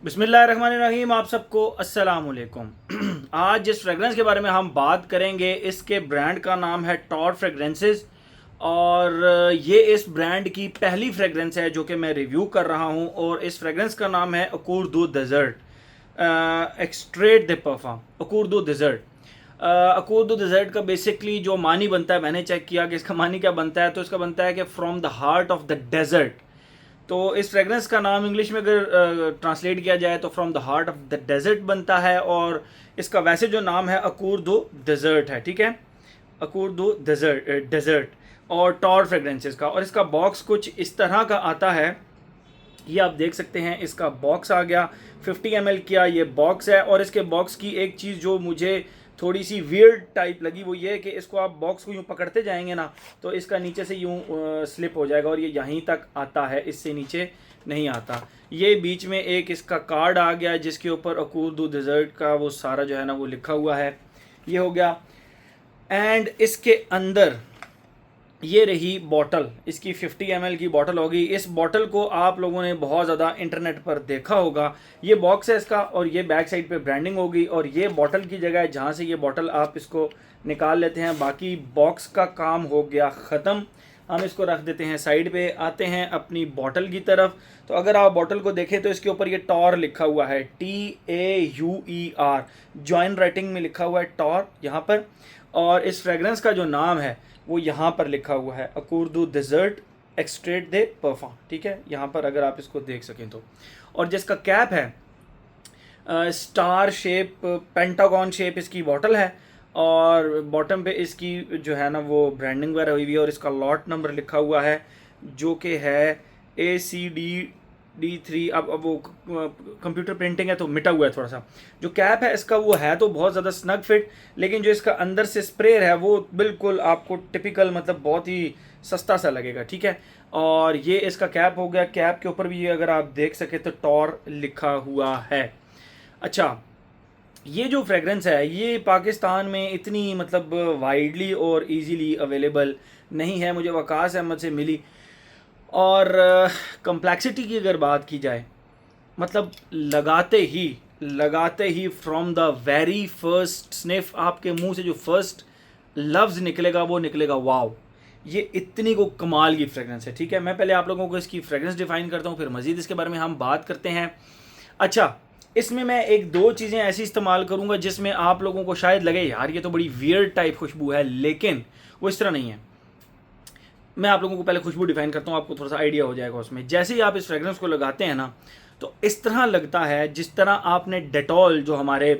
बिस्मिल्लाहिर्रहमानिर्रहीम। आप सबको अस्सलाम वालेकुम। आज जिस फ्रेगरेंस के बारे में हम बात करेंगे इसके ब्रांड का नाम है टॉर फ्रेगरेंसेस और ये इस ब्रांड की पहली फ्रेगरेंस है जो कि मैं रिव्यू कर रहा हूँ और इस फ्रेगरेंस का नाम है अकूर the desert एक्सट्रेट the perfume अकूर the desert. अकूर the desert का बेसिकली जो मानी बनता है, मैंने चेक किया कि इसका मानी क्या बनता है, तो इसका बनता है कि from the heart of the desert. तो इस फ्रेगरेंस का नाम इंग्लिश में अगर ट्रांसलेट किया जाए तो from the heart of the desert बनता है और इसका वैसे जो नाम है अकूर दो डेजर्ट है, ठीक है, अकूर दो डेजर्ट और टॉर फ्रेगरेंसेस का। और इसका बॉक्स कुछ इस तरह का आता है, ये आप देख सकते हैं। इसका बॉक्स आ गया 50 ml का ये बॉक्स है। और इसके बॉक्स की एक चीज़ जो मुझे थोड़ी सी वियर्ड टाइप लगी वो ये है कि इसको आप बॉक्स को यूँ पकड़ते जाएंगे ना तो इसका नीचे से यूँ स्लिप हो जाएगा और ये यहीं तक आता है, इससे नीचे नहीं आता। ये बीच में एक इसका कार्ड आ गया जिसके ऊपर अकूर दो डेजर्ट का वो सारा जो है ना वो लिखा हुआ है, ये हो गया। एंड इसके अंदर ये रही बॉटल, इसकी 50 ml की बॉटल होगी। इस बॉटल को आप लोगों ने बहुत ज़्यादा इंटरनेट पर देखा होगा। ये बॉक्स है इसका और ये बैक साइड पे ब्रांडिंग होगी और ये बॉटल की जगह है जहाँ से ये बॉटल आप इसको निकाल लेते हैं। बाकी बॉक्स का काम हो गया ख़त्म, हम इसको रख देते हैं साइड पे। आते हैं अपनी बॉटल की तरफ। तो अगर आप बॉटल को देखें तो इसके ऊपर ये टॉर लिखा हुआ है, TAUER, जॉइन राइटिंग में लिखा हुआ है टॉर यहाँ पर। और इस फ्रेगरेंस का जो नाम है वो यहाँ पर लिखा हुआ है अकूर दो डेजर्ट एक्सट्रेट दे परफ्यूम, ठीक है, यहाँ पर अगर आप इसको देख सकें तो। और जिसका कैप है स्टार शेप, पेंटागन शेप इसकी बॉटल है और बॉटम पे इसकी जो है ना वो ब्रांडिंग वगैरह हुई हुई है और इसका लॉट नंबर लिखा हुआ है जो कि है ACD3। अब वो कंप्यूटर प्रिंटिंग है तो मिटा हुआ है थोड़ा सा। जो कैप है इसका वो है तो बहुत ज़्यादा स्नग फिट, लेकिन जो इसका अंदर से स्प्रे है वो बिल्कुल आपको टिपिकल मतलब बहुत ही सस्ता सा लगेगा, ठीक है। और ये इसका कैप हो गया। कैप के ऊपर भी अगर आप देख सके तो टॉर लिखा हुआ है। अच्छा, ये जो फ्रेगरेंस है ये पाकिस्तान में इतनी मतलब वाइडली और इजीली अवेलेबल नहीं है, मुझे वकास अहमद से मिली। और कम्प्लेक्सिटी की अगर बात की जाए, मतलब लगाते ही from the very first sniff आपके मुंह से जो फर्स्ट लफ्ज़ निकलेगा वो निकलेगा वाओ। ये इतनी को कमाल की फ्रेगरेंस है, ठीक है। मैं पहले आप लोगों को इसकी फ्रेगरेंस डिफाइन करता हूँ, फिर मज़ीद इसके बारे में हम बात करते हैं। अच्छा, इसमें मैं एक दो चीज़ें ऐसी इस्तेमाल करूँगा जिसमें आप लोगों को शायद लगे यार ये तो बड़ी वियर्ड टाइप खुशबू है, लेकिन वो इस तरह नहीं है। मैं आप लोगों को पहले खुशबू डिफाइन करता हूँ, आपको थोड़ा सा आइडिया हो जाएगा उसमें। जैसे ही आप इस फ्रेगरेंस को लगाते हैं ना तो इस तरह लगता है जिस तरह आपने डेटॉल जो हमारे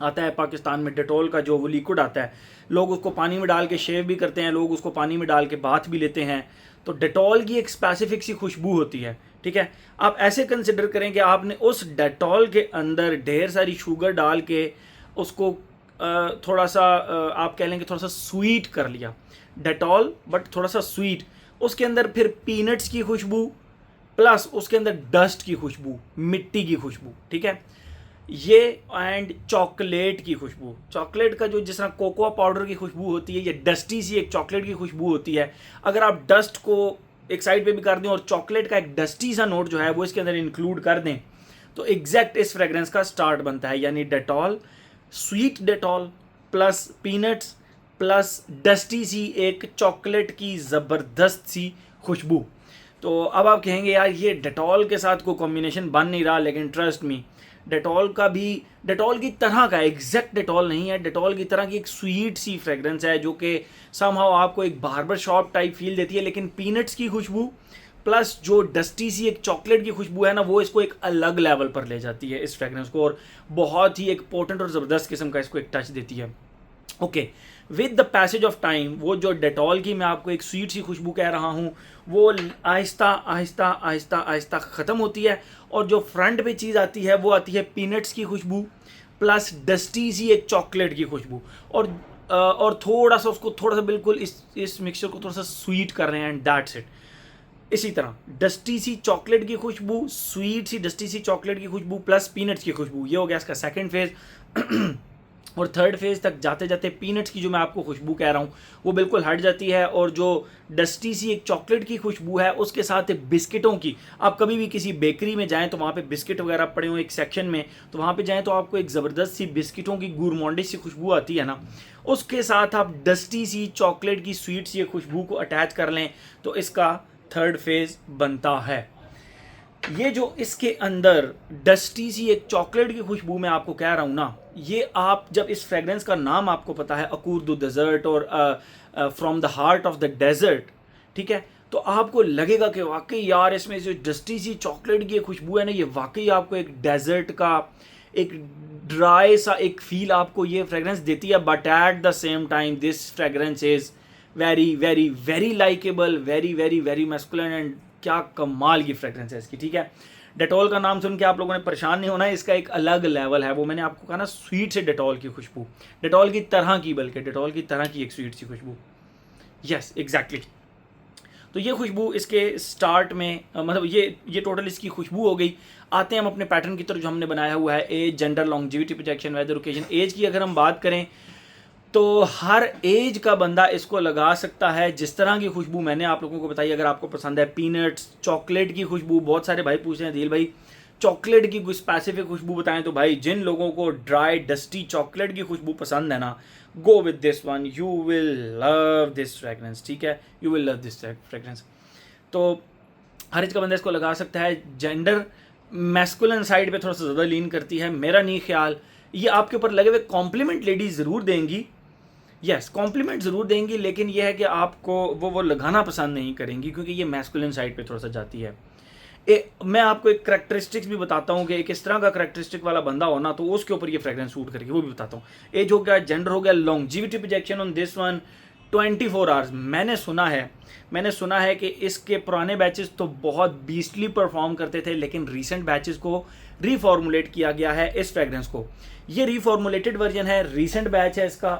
आता है पाकिस्तान में, डेटॉल का जो वो लिक्विड आता है, लोग उसको पानी में डाल के शेव भी करते हैं, लोग उसको पानी में डाल के बाथ भी लेते हैं। तो डेटॉल की एक स्पेसिफिक सी खुशबू होती है, ठीक है। आप ऐसे कंसिडर करें कि आपने उस डेटॉल के अंदर ढेर सारी शुगर डाल के उसको थोड़ा सा आप कह लेंगे थोड़ा सा स्वीट कर लिया, डेटॉल बट थोड़ा सा स्वीट। उसके अंदर फिर पीनट्स की खुशबू प्लस उसके अंदर डस्ट की खुशबू, मिट्टी की खुशबू, ठीक है, ये एंड चॉकलेट की खुशबू। चॉकलेट का जो जिस तरह कोकोआ पाउडर की खुशबू होती है, ये डस्टी सी एक चॉकलेट की खुशबू होती है। अगर आप डस्ट को एक साइड पे भी कर दें और चॉकलेट का एक डस्टी सा नोट जो है वो इसके अंदर इंक्लूड कर दें तो एग्जैक्ट इस फ्रेग्रेंस का स्टार्ट बनता है। यानी Dettol, sweet Dettol plus peanuts plus dusty सी एक चॉकलेट की ज़बरदस्त सी खुशबू। तो अब आप कहेंगे यार ये डेटॉल के साथ कोई कॉम्बिनेशन बन नहीं रहा, लेकिन ट्रस्ट मी, डेटॉल का भी डेटॉल की तरह का एग्जैक्ट डेटॉल नहीं है, डेटॉल की तरह की एक स्वीट सी फ्रेग्रेंस है जो कि समहाउ आपको एक बार्बर शॉप टाइप फील देती है। लेकिन पीनट्स की खुशबू प्लस जो डस्टी सी एक चॉकलेट की खुशबू है ना वो इसको एक अलग लेवल पर ले जाती है इस फ्रेग्रेंस को, और बहुत ही एक पोटेंट और ज़बरदस्त किस्म का इसको एक टच देती है। Okay, with the passage of time वो जो डेटॉल की मैं आपको एक स्वीट सी खुशबू कह रहा हूँ वो आहिस्ता आहिस्ता आहिस्ता आहिस्ता ख़त्म होती है और जो फ्रंट पे चीज़ आती है वो आती है पीनट्स की खुशबू प्लस डस्टी सी एक चॉकलेट की खुशबू। और थोड़ा सा उसको थोड़ा सा बिल्कुल इस मिक्सचर को थोड़ा सा स्वीट कर रहे हैं एंड दैट्स इट। इसी तरह डस्टी सी चॉकलेट की खुशबू, स्वीट सी डस्टी सी चॉकलेट की खुशबू प्लस पीनट्स की खुशबू, ये हो गया इसका सेकंड फेज। और थर्ड फेज़ तक जाते जाते पीनट्स की जो मैं आपको खुशबू कह रहा हूँ वो बिल्कुल हट जाती है, और जो डस्टी सी एक चॉकलेट की खुशबू है उसके साथ बिस्किटों की, आप कभी भी किसी बेकरी में जाएं तो वहाँ पे बिस्किट वगैरह पड़े हुए एक सेक्शन में, तो वहाँ पे जाएं तो आपको एक ज़बरदस्त सी बिस्किटों की गुरमोंडी सी खुशबू आती है ना, उसके साथ आप डस्टी सी चॉकलेट की स्वीट सी खुशबू को अटैच कर लें तो इसका थर्ड फेज़ बनता है। ये जो इसके अंदर डस्टी सी एक चॉकलेट की खुशबू मैं आपको कह रहा हूँ ना, ये आप जब इस फ्रेगरेंस का नाम आपको पता है अकूर द डेजर्ट और from the heart of the desert, ठीक है, तो आपको लगेगा कि वाकई यार इसमें जो डस्टी सी चॉकलेट की खुशबू है ना, ये वाकई आपको एक डेजर्ट का एक ड्राई सा एक फील आपको ये फ्रेगरेंस देती है, but at the same time this fragrance is very very very likeable, very very very masculine, and क्या कमाल की फ्रेगरेंस है इसकी, ठीक है। डेटॉल का नाम सुन के आप लोगों ने परेशान नहीं होना है, इसका एक अलग लेवल है, वो मैंने आपको कहा ना स्वीट से डेटॉल की खुशबू, डेटॉल की तरह की, बल्कि डेटॉल की तरह की एक स्वीट सी खुशबू, यस एग्जैक्टली। तो ये खुशबू इसके स्टार्ट में मतलब ये टोटल इसकी खुशबू हो गई। आते हैं हम अपने पैटर्न की तरफ जो हमने बनाया हुआ है, age, gender, longevity, projection, weather, occasion. Age की अगर हम बात करें तो हर एज का बंदा इसको लगा सकता है। जिस तरह की खुशबू मैंने आप लोगों को बताई, अगर आपको पसंद है पीनट्स, चॉकलेट की खुशबू, बहुत सारे भाई पूछ रहे हैं दिल भाई चॉकलेट की कोई स्पेसिफिक खुशबू बताएं, तो भाई जिन लोगों को ड्राई डस्टी चॉकलेट की खुशबू पसंद है ना, go with this one, you will love this fragrance, ठीक है, you will love this fragrance. तो हर एज का बंदा इसको लगा सकता है। जेंडर मैस्कुलिन साइड पे थोड़ा सा ज़्यादा लीन करती है, मेरा नहीं ख्याल। ये आपके ऊपर लगे हुए कॉम्प्लीमेंट लेडीज ज़रूर देंगी, यस कॉम्प्लीमेंट ज़रूर देंगी, लेकिन यह है कि आपको वो लगाना पसंद नहीं करेंगी, क्योंकि ये मैस्कुलिन साइड पे थोड़ा सा जाती है। मैं आपको एक करैक्टरिस्टिक्स भी बताता हूँ कि एक इस तरह का करैक्टरिस्टिक वाला बंदा हो ना, तो उसके ऊपर ये फ्रेगरेंस सूट करेगी, वो भी बताता हूँ। एज हो गया, जेंडर हो गया, longevity projection on this one 24 hours. मैंने सुना है कि इसके पुराने बैचेस तो बहुत बीस्टली परफॉर्म करते थे, लेकिन रीसेंट बैचेस को रीफॉर्मुलेट किया गया है इस फ्रेगरेंस को। ये रीफॉर्मुलेटेड वर्जन है, रीसेंट बैच है इसका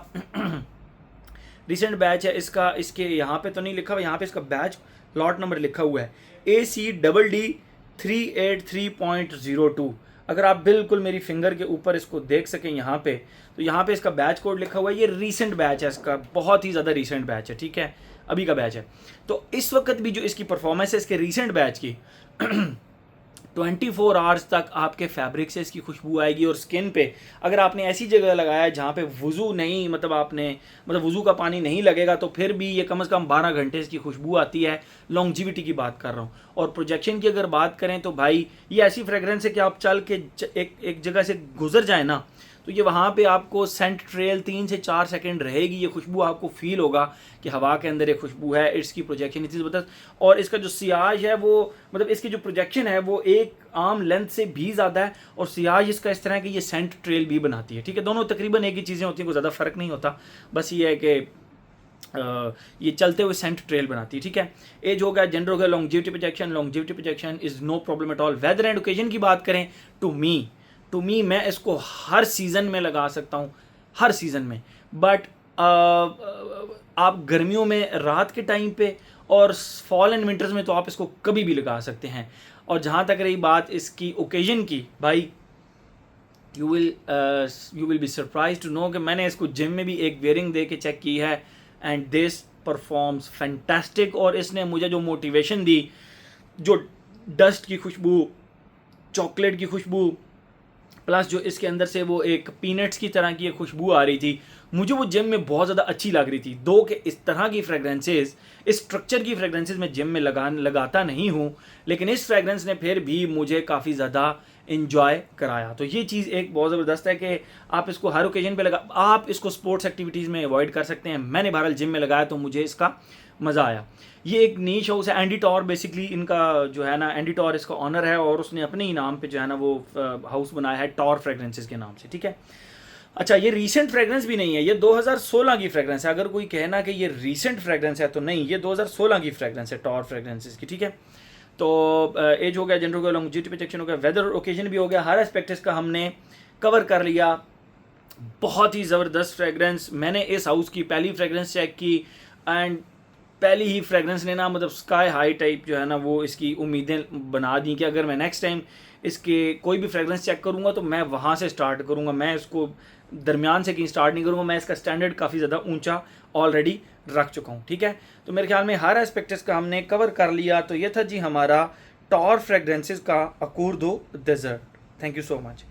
रीसेंट बैच है इसका। इसके यहाँ पे तो नहीं लिखा हुआ, यहाँ पे इसका बैच लॉट नंबर लिखा हुआ है ACDD 383.02। अगर आप बिल्कुल मेरी फिंगर के ऊपर इसको देख सकें यहाँ पे, तो यहाँ पे इसका बैच कोड लिखा हुआ है। ये रीसेंट बैच है इसका, बहुत ही ज़्यादा रीसेंट बैच है, ठीक है, अभी का बैच है। तो इस वक्त भी जो इसकी परफॉर्मेंस है इसके रीसेंट बैच की 24 आवर्स तक आपके फैब्रिक से इसकी खुशबू आएगी। और स्किन पे अगर आपने ऐसी जगह लगाया है जहाँ पे वज़ू नहीं, मतलब वज़ू का पानी नहीं लगेगा, तो फिर भी ये कम से कम 12 घंटे इसकी खुशबू आती है। लॉन्जिविटी की बात कर रहा हूँ। और प्रोजेक्शन की अगर बात करें तो भाई ये ऐसी फ्रेगरेंस है कि आप चल के एक जगह से गुजर जाए ना, तो ये वहाँ पे आपको सेंट ट्रेल 3 से 4 सेकंड रहेगी, ये खुशबू आपको फील होगा कि हवा के अंदर एक खुशबू है। इसकी प्रोजेक्शन इतनी ज़बरदस्त, और इसका जो सियाज है वो मतलब इसकी जो प्रोजेक्शन है वो एक आम लेंथ से भी ज़्यादा है, और सियाज इसका इस तरह है कि ये सेंट ट्रेल भी बनाती है, ठीक है। दोनों तकरीबन एक ही चीज़ें होती हैं, कोई ज़्यादा फ़र्क नहीं होता, बस ये है कि ये चलते हुए सेंट ट्रेल बनाती है, ठीक है। एज हो गया, जेंडर हो गया, longevity projection is no problem at all. Weather and occasion की बात करें टू मी मैं इसको हर सीज़न में लगा सकता हूँ, हर सीज़न में। बट आप गर्मियों में रात के टाइम पे और फॉल एंड विंटर्स में तो आप इसको कभी भी लगा सकते हैं। और जहाँ तक रही बात इसकी ओकेजन की, भाई you will be surprise to know कि मैंने इसको जिम में भी एक वेयरिंग दे के चेक की है, एंड दिस परफॉर्म्स फैंटास्टिक। और इसने मुझे जो मोटिवेशन दी, जो डस्ट की खुशबू, चॉकलेट की खुशबू, प्लस जो इसके अंदर से वो एक पीनट्स की तरह की एक खुशबू आ रही थी, मुझे वो जिम में बहुत ज़्यादा अच्छी लग रही थी। दो कि इस तरह की फ्रेगरेंसेस, इस स्ट्रक्चर की फ्रेगरेंसेस मैं जिम में लगाता नहीं हूँ, लेकिन इस फ्रेगरेंस ने फिर भी मुझे काफ़ी ज़्यादा इन्जॉय कराया। तो ये चीज़ एक बहुत ज़बरदस्त है कि आप इसको हर ओकेजन पे आप इसको स्पोर्ट्स एक्टिविटीज़ में अवॉइड कर सकते हैं। मैंने बहरहाल जिम में लगाया तो मुझे इसका मज़ा आया। ये एक नीश हाउस है, एंडी टॉर बेसिकली इनका जो है ना, एंडी टॉर इसका ऑनर है, और उसने अपने ही नाम पे जो है ना वो हाउस बनाया है टॉर फ्रेगरेंसेस के नाम से, ठीक है। अच्छा, ये रीसेंट फ्रेगरेंस भी नहीं है, ये 2016 की फ्रेगरेंस है। अगर कोई कहना कि ये रीसेंट फ्रेगरेंस है तो नहीं, ये 2016 की फ्रेगरेंस है टॉर फ्रेगरेंसेस की, ठीक है। तो एज हो गया, जेंडर हो गया, लॉन्जिविटी प्रोजेक्शन हो गया, वेदर ओकेजन भी हो गया, हर एस्पेक्ट इसका हमने कवर कर लिया। बहुत ही ज़बरदस्त फ्रेगरेंस। मैंने इस हाउस की पहली फ्रेगरेंस चेक की, एंड पहली ही फ्रेगरेंस ने ना मतलब स्काई हाई टाइप जो है ना वो इसकी उम्मीदें बना दी कि अगर मैं नेक्स्ट टाइम इसके कोई भी फ्रेगरेंस चेक करूँगा तो मैं वहाँ से स्टार्ट करूँगा, मैं इसको दरमियान से कहीं स्टार्ट नहीं करूँगा, मैं इसका स्टैंडर्ड काफ़ी ज़्यादा ऊंचा ऑलरेडी रख चुका हूँ। ठीक है, तो मेरे ख्याल में हर एस्पेक्ट इसका हमने कवर कर लिया। तो ये था जी हमारा टॉर फ्रेगरेंसेस का अकूर the desert. Thank you so much.